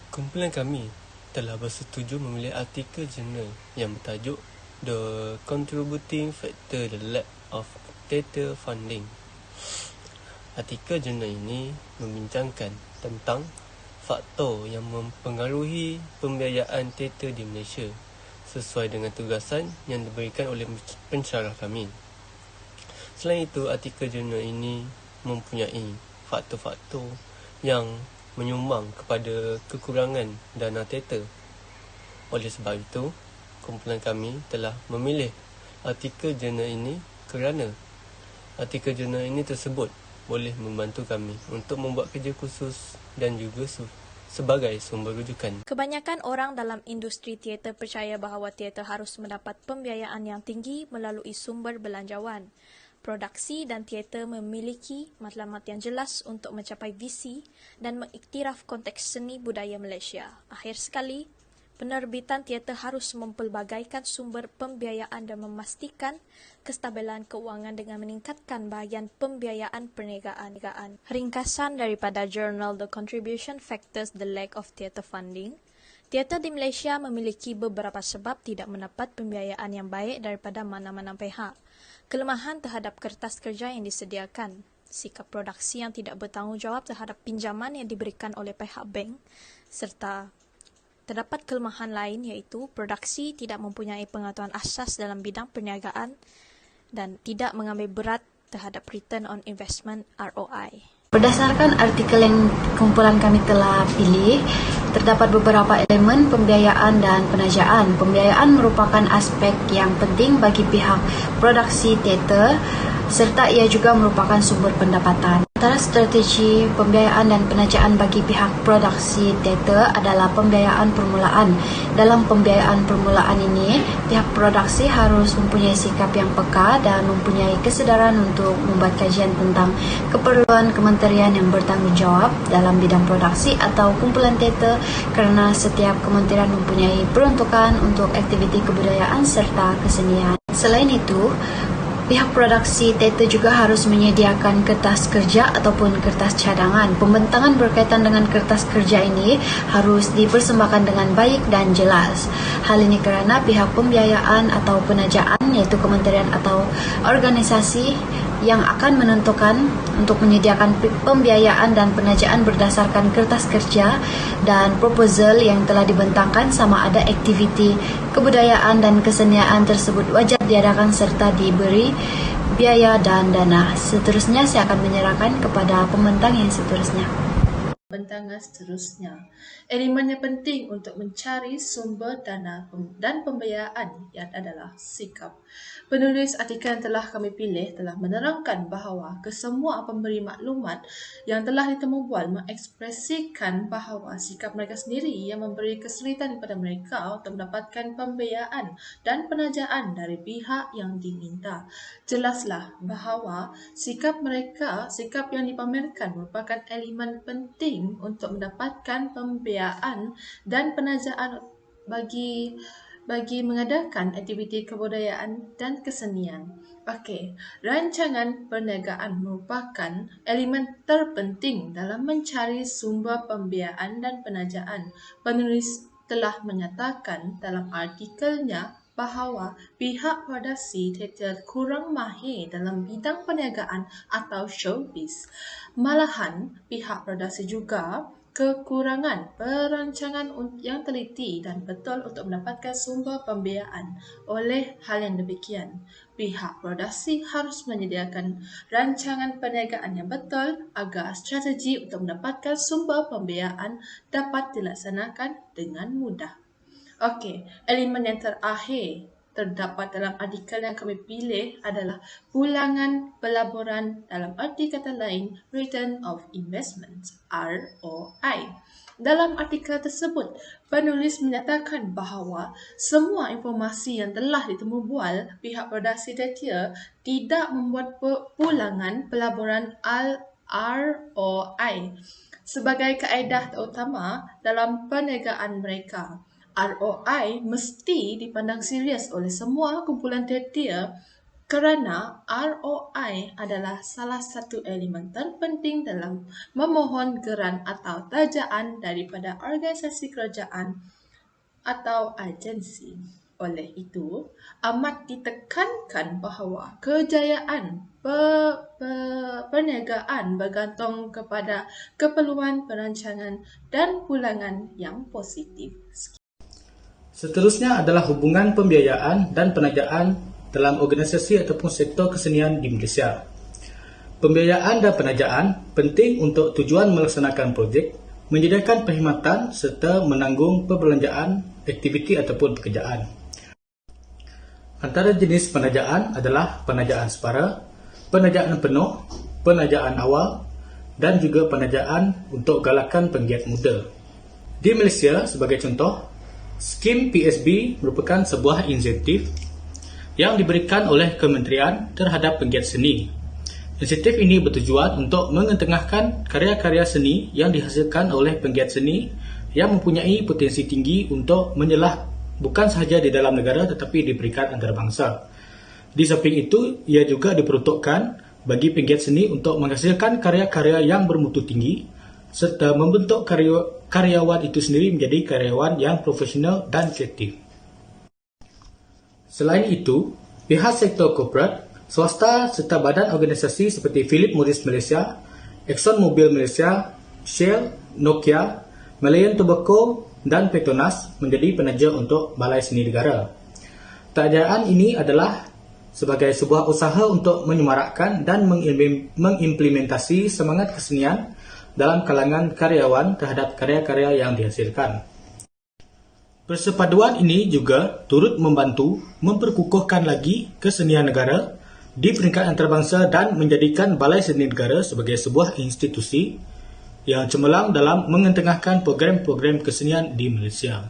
Kumpulan kami telah bersetuju memilih artikel jurnal yang bertajuk The Contributing Factor the Lack of Theatre Funding. Artikel jurnal ini membincangkan tentang faktor yang mempengaruhi pembiayaan teater di Malaysia sesuai dengan tugasan yang diberikan oleh pensyarah kami. Selain itu, artikel jurnal ini mempunyai faktor-faktor yang menyumbang kepada kekurangan dana teater. Oleh sebab itu, kumpulan kami telah memilih artikel jurnal ini kerana artikel jurnal ini tersebut boleh membantu kami untuk membuat kerja khusus dan juga sebagai sumber rujukan. Kebanyakan orang dalam industri teater percaya bahawa teater harus mendapat pembiayaan yang tinggi melalui sumber belanjawan. Produksi dan teater memiliki matlamat yang jelas untuk mencapai visi dan mengiktiraf konteks seni budaya Malaysia. Akhir sekali, penerbitan teater harus mempelbagaikan sumber pembiayaan dan memastikan kestabilan keuangan dengan meningkatkan bahagian pembiayaan perniagaan. Ringkasan daripada jurnal The Contribution Factors the Lack of Theatre Funding. Teater di Malaysia memiliki beberapa sebab tidak mendapat pembiayaan yang baik daripada mana-mana pihak. Kelemahan terhadap kertas kerja yang disediakan, sikap produksi yang tidak bertanggungjawab terhadap pinjaman yang diberikan oleh pihak bank, serta terdapat kelemahan lain iaitu produksi tidak mempunyai pengetahuan asas dalam bidang perniagaan dan tidak mengambil berat terhadap return on investment ROI. Berdasarkan artikel yang kumpulan kami telah pilih, terdapat beberapa elemen pembiayaan dan penajaan. Pembiayaan merupakan aspek yang penting bagi pihak produksi teater serta ia juga merupakan sumber pendapatan. Antara strategi pembiayaan dan penajaan bagi pihak produksi teater adalah pembiayaan permulaan. Dalam pembiayaan permulaan ini, pihak produksi harus mempunyai sikap yang peka dan mempunyai kesedaran untuk membuat kajian tentang keperluan kementerian yang bertanggungjawab dalam bidang produksi atau kumpulan teater kerana setiap kementerian mempunyai peruntukan untuk aktiviti kebudayaan serta kesenian. Selain itu, pihak produksi teater juga harus menyediakan kertas kerja ataupun kertas cadangan. Pembentangan berkaitan dengan kertas kerja ini harus dipersembahkan dengan baik dan jelas. Hal ini kerana pihak pembiayaan atau penajaan iaitu kementerian atau organisasi yang akan menentukan untuk menyediakan pembiayaan dan penajaan berdasarkan kertas kerja dan proposal yang telah dibentangkan sama ada aktiviti kebudayaan dan kesenian tersebut wajar diadakan serta diberi biaya dan dana. Seterusnya saya akan menyerahkan kepada pembentang yang seterusnya. Bentangan seterusnya, elemen yang penting untuk mencari sumber dana dan pembiayaan yang adalah sikap. Penulis artikel yang telah kami pilih telah menerangkan bahawa kesemua pemberi maklumat yang telah ditemubual mengekspresikan bahawa sikap mereka sendiri yang memberi kesulitan kepada mereka untuk mendapatkan pembiayaan dan penajaan dari pihak yang diminta. Jelaslah bahawa sikap yang dipamerkan merupakan elemen penting untuk mendapatkan pembiayaan dan penajaan bagi mengadakan aktiviti kebudayaan dan kesenian. Okey, rancangan perniagaan merupakan elemen terpenting dalam mencari sumber pembiayaan dan penajaan. Penulis telah menyatakan dalam artikelnya bahawa pihak produksi teater kurang mahir dalam bidang perniagaan atau showbiz. Malahan, pihak produksi juga kekurangan perancangan yang teliti dan betul untuk mendapatkan sumber pembiayaan. Oleh hal yang demikian, pihak produksi harus menyediakan rancangan perniagaan yang betul agar strategi untuk mendapatkan sumber pembiayaan dapat dilaksanakan dengan mudah. Okey, elemen yang terakhir terdapat dalam artikel yang kami pilih adalah pulangan pelaburan, dalam arti kata lain Return of Investment ROI. Dalam artikel tersebut, penulis menyatakan bahawa semua informasi yang telah ditemubual pihak produksi teater tidak membuat pulangan pelaburan ROI sebagai kaedah terutama dalam perniagaan mereka. ROI mesti dipandang serius oleh semua kumpulan teater Kerana ROI adalah salah satu elemen terpenting dalam memohon geran atau tajaan daripada organisasi kerajaan atau agensi. Oleh itu, amat ditekankan bahawa kejayaan perniagaan bergantung kepada keperluan perancangan dan pulangan yang positif. Seterusnya adalah hubungan pembiayaan dan penajaan dalam organisasi ataupun sektor kesenian di Malaysia. Pembiayaan dan penajaan penting untuk tujuan melaksanakan projek, menyediakan perkhidmatan serta menanggung perbelanjaan, aktiviti ataupun pekerjaan. Antara jenis penajaan adalah penajaan separa, penajaan penuh, penajaan awal dan juga penajaan untuk galakan penggiat muda. Di Malaysia, sebagai contoh, skim PSB merupakan sebuah insentif yang diberikan oleh kementerian terhadap penggiat seni. Insentif ini bertujuan untuk mengetengahkan karya-karya seni yang dihasilkan oleh penggiat seni yang mempunyai potensi tinggi untuk menyelah bukan sahaja di dalam negara tetapi di peringkat antarabangsa. Di samping itu, ia juga diperuntukkan bagi penggiat seni untuk menghasilkan karya-karya yang bermutu tinggi serta membentuk karyawan itu sendiri menjadi karyawan yang profesional dan kreatif. Selain itu, pihak sektor korporat, swasta serta badan organisasi seperti Philip Morris Malaysia, Exxon Mobil Malaysia, Shell, Nokia, Malayan Tobacco dan Petronas menjadi penaja untuk Balai Seni Negara. Tajaan ini adalah sebagai sebuah usaha untuk menyemarakkan dan mengimplementasi semangat kesenian dalam kalangan karyawan terhadap karya-karya yang dihasilkan. Persepaduan ini juga turut membantu memperkukuhkan lagi kesenian negara di peringkat antarabangsa dan menjadikan Balai Seni Negara sebagai sebuah institusi yang cemerlang dalam mengetengahkan program-program kesenian di Malaysia.